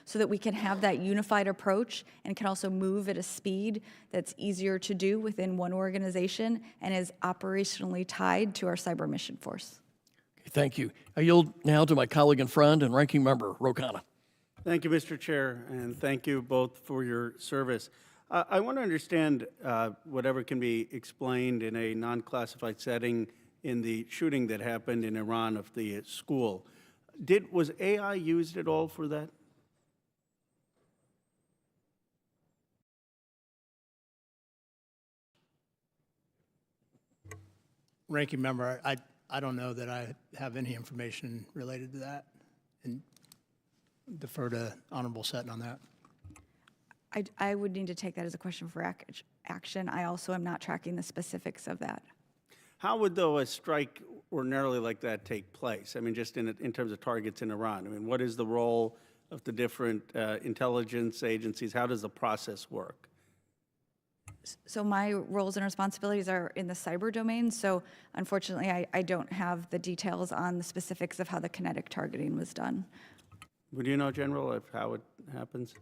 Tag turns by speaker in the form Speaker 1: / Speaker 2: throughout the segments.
Speaker 1: so that we can have that unified approach and can also move at a speed that's easier to do within one organization and is operationally tied to our cyber mission force.
Speaker 2: Okay, thank you. I yield now to my colleague and friend and ranking member, Rokana.
Speaker 3: Thank you, Mr. Chair, and thank you both for your service. I want to understand whatever can be explained in a non-classified setting in the shooting that happened in Iran of the school. Was AI used at all for that?
Speaker 4: Ranking member, I don't know that I have any information related to that, and defer to Honorable Sutton on that.
Speaker 1: I would need to take that as a question for action. I also am not tracking the specifics of that.
Speaker 3: How would, though, a strike ordinarily like that take place? I mean, just in terms of targets in Iran. I mean, what is the role of the different intelligence agencies? How does the process work?
Speaker 1: So my roles and responsibilities are in the cyber domain, so unfortunately I don't have the details on the specifics of how the kinetic targeting was done.
Speaker 3: Would you know, General, of how it happens?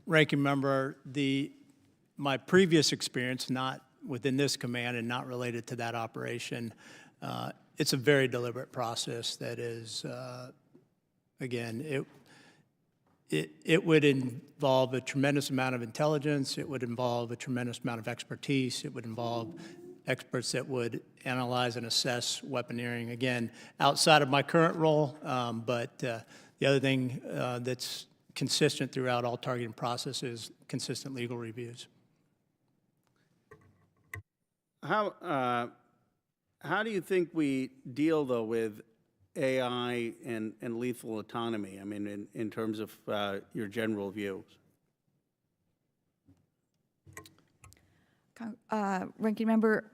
Speaker 4: Ranking member, my previous experience, not within this command and not related to that operation, it's a very deliberate process that is, again, it would involve a tremendous amount of intelligence, it would involve a tremendous amount of expertise, it would involve experts that would analyze and assess weaponeering, again, outside of my current role, but the other thing that's consistent throughout all targeting processes, consistent legal reviews.
Speaker 3: How do you think we deal, though, with AI and lethal autonomy? I mean, in terms of your general views.
Speaker 1: Ranking member,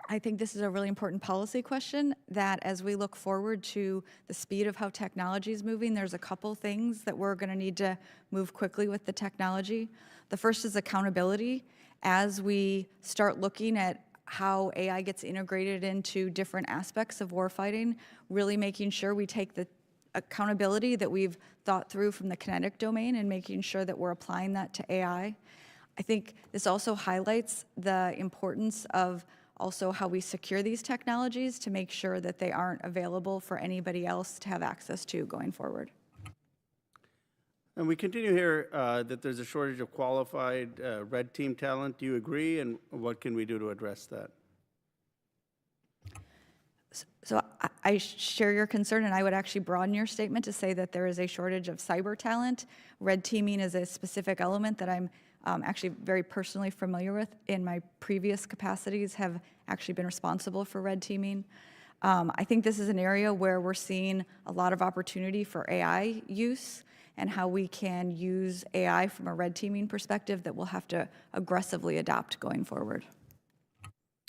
Speaker 1: I think this is a really important policy question that as we look forward to the speed of how technology is moving, there's a couple things that we're going to need to move quickly with the technology. The first is accountability. As we start looking at how AI gets integrated into different aspects of warfighting, really making sure we take the accountability that we've thought through from the kinetic domain and making sure that we're applying that to AI. I think this also highlights the importance of also how we secure these technologies to make sure that they aren't available for anybody else to have access to going forward.
Speaker 3: And we continue here that there's a shortage of qualified red team talent. Do you agree? And what can we do to address that?
Speaker 1: So I share your concern, and I would actually broaden your statement to say that there is a shortage of cyber talent. Red teaming is a specific element that I'm actually very personally familiar with. In my previous capacities have actually been responsible for red teaming. I think this is an area where we're seeing a lot of opportunity for AI use and how we can use AI from a red teaming perspective that we'll have to aggressively adopt going forward.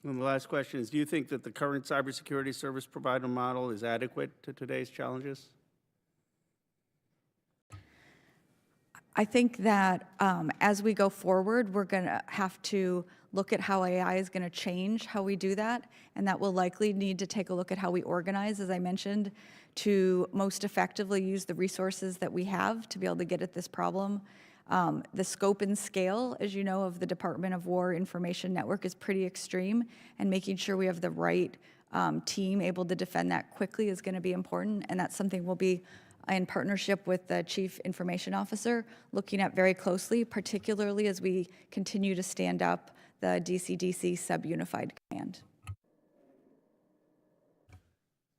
Speaker 3: And the last question is, do you think that the current cybersecurity service provider model is adequate to today's challenges?
Speaker 1: I think that as we go forward, we're going to have to look at how AI is going to change how we do that, and that will likely need to take a look at how we organize, as I mentioned, to most effectively use the resources that we have to be able to get at this problem. The scope and scale, as you know, of the Department of War Information Network is pretty extreme, and making sure we have the right team able to defend that quickly is going to be important, and that's something we'll be in partnership with the Chief Information Officer looking at very closely, particularly as we continue to stand up the DCDC sub-unified command.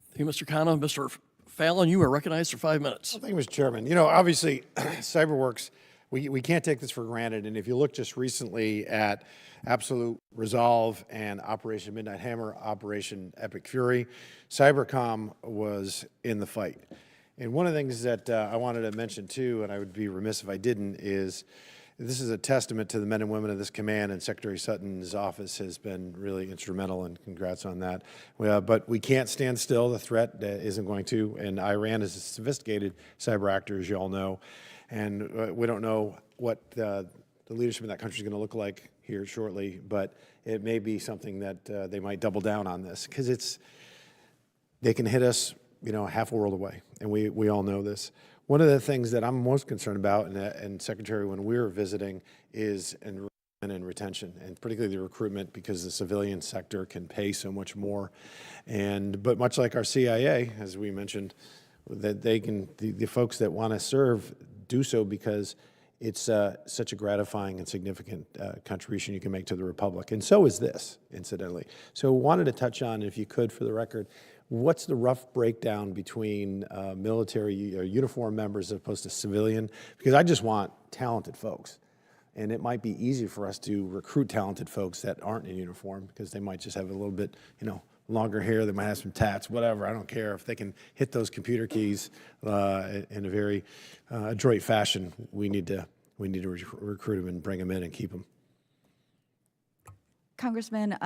Speaker 2: Thank you, Mr. Khanna. Mr. Fallon, you are recognized for 5 minutes.
Speaker 5: Well, thank you, Mr. Chairman. You know, obviously, CyberWorks, we can't take this for granted. And if you look just recently at Absolute Resolve and Operation Midnight Hammer, Operation Epic Fury, Cybercom was in the fight. And one of the things that I wanted to mention too, and I would be remiss if I didn't, is this is a testament to the men and women of this command, and Secretary Sutton's office has been really instrumental, and congrats on that. But we can't stand still. The threat isn't going to, and Iran is a sophisticated cyber actor, as you all know, and we don't know what the leadership in that country is going to look like here shortly, but it may be something that they might double down on this, because they can hit us, you know, half a world away, and we all know this. One of the things that I'm most concerned about, and Secretary, when we were visiting, is enrollment and retention, and particularly the recruitment, because the civilian sector can pay so much more. But much like our CIA, as we mentioned, that they can, the folks that want to serve do so because it's such a gratifying and significant contribution you can make to the Republic. And so is this, incidentally. So wanted to touch on, if you could, for the record, what's the rough breakdown between military or uniform members as opposed to civilian? Because I just want talented folks. And it might be easy for us to recruit talented folks that aren't in uniform because they might just have a little bit, longer hair, they might have some tats, whatever, I don't care. If they can hit those computer keys in a very adroit fashion, we need to recruit them and bring them in and keep them.
Speaker 1: Congressman,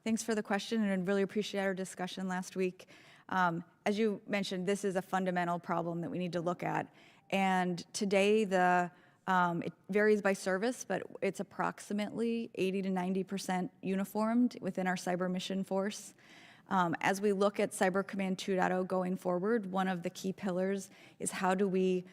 Speaker 1: thanks for the question, and I really appreciate our discussion last week. As you mentioned, this is a fundamental problem that we need to look at. And today, it varies by service, but it's approximately 80 to 90% uniformed within our cyber mission force. As we look at Cyber Command 2.0 going forward, one of the key pillars is how do we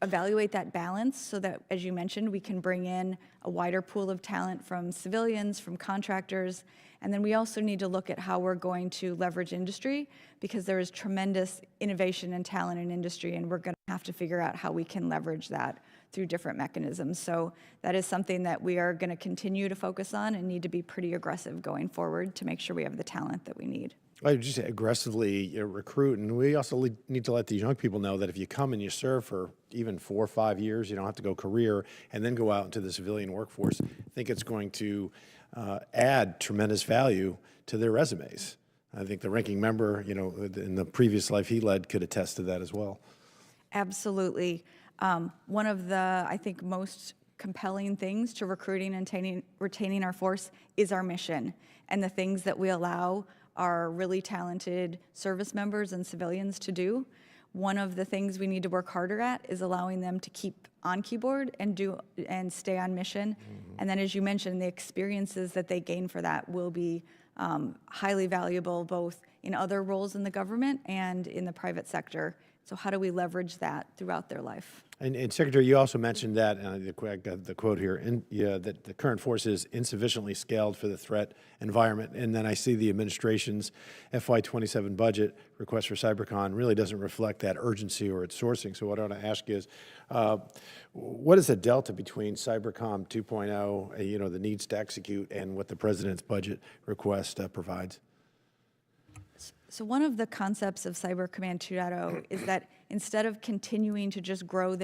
Speaker 1: evaluate that balance so that, as you mentioned, we can bring in a wider pool of talent from civilians, from contractors, and then we also need to look at how we're going to leverage industry, because there is tremendous innovation and talent in industry, and we're going to have to figure out how we can leverage that through different mechanisms. So that is something that we are going to continue to focus on and need to be pretty aggressive going forward to make sure we have the talent that we need.
Speaker 5: I would just aggressively recruit, and we also need to let these young people know that if you come and you serve for even 4 or 5 years, you don't have to go career and then go out into the civilian workforce. I think it's going to add tremendous value to their resumes. I think the ranking member, in the previous life he led, could attest to that as well.
Speaker 1: Absolutely. One of the, I think, most compelling things to recruiting and retaining our force is our mission, and the things that we allow our really talented service members and civilians to do. One of the things we need to work harder at is allowing them to keep on keyboard and stay on mission. Mm-hmm. And then, as you mentioned, the experiences that they gain for that will be highly valuable, both in other roles in the government and in the private sector. So how do we leverage that throughout their life?
Speaker 5: And Secretary, you also mentioned that, I got the quote here, that the current force is insufficiently scaled for the threat environment. And then I see the administration's FY27 budget request for CyberCon really doesn't reflect that urgency or its sourcing. So what I want to ask is, what is the delta between CyberCom 2.0, the needs to execute, and what the president's budget request provides?
Speaker 1: So one of the concepts of Cyber Command 2.0 is that instead of continuing to just grow the